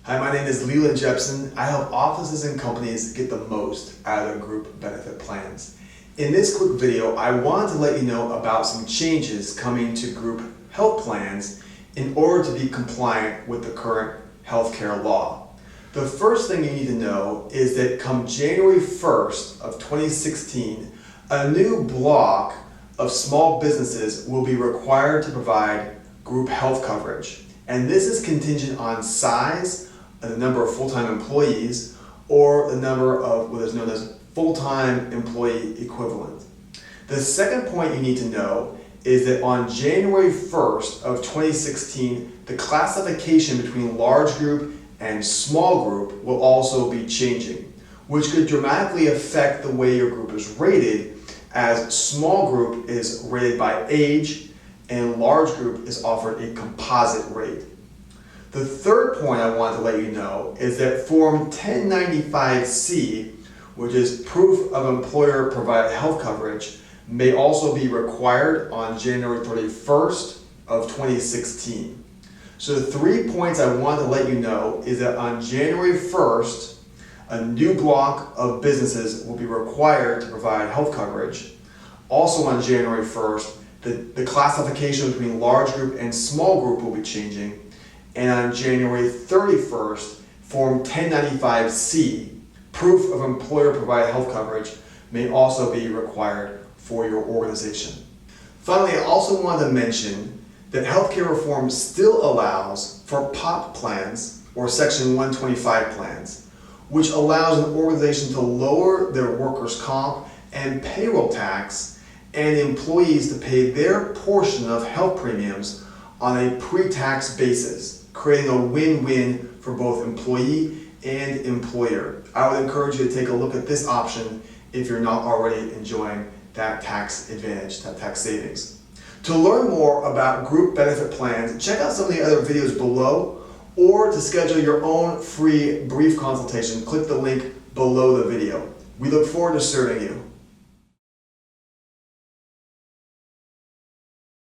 Hi, my name is Leland Jepson. I help offices and companies get the most out of their group benefit plans. In this quick video, I wanted to let you know about some changes coming to group health plans in order to be compliant with the current healthcare law. The first thing you need to know is that come January 1st of 2016, a new block of small businesses will be required to provide group health coverage. And this is contingent on size, the number of full-time employees, or the number of what is known as full-time employee equivalent. The second point you need to know is that on January 1st of 2016, the classification between large group and small group will also be changing, which could dramatically affect the way your group is rated, as small group is rated by age and large group is offered a composite rate. The third point I want to let you know is that Form 1095-C, which is proof of employer provided health coverage, may also be required on January 31st of 2016. So the 3 points I want to let you know is that on January 1st, a new block of businesses will be required to provide health coverage. Also on January 1st, the classification between large group and small group will be changing. And on January 31st, Form 1095-C, proof of employer provided health coverage, may also be required for your organization. Finally, I also want to mention that healthcare reform still allows for POP plans or Section 125 plans, which allows an organization to lower their workers' comp and payroll tax and employees to pay their portion of health premiums on a pre-tax basis, creating a win-win for both employee and employer. I would encourage you to take a look at this option if you're not already enjoying that tax advantage, that tax savings. To learn more about group benefit plans, check out some of the other videos below, or to schedule your own free brief consultation, click the link below the video. We look forward to serving you.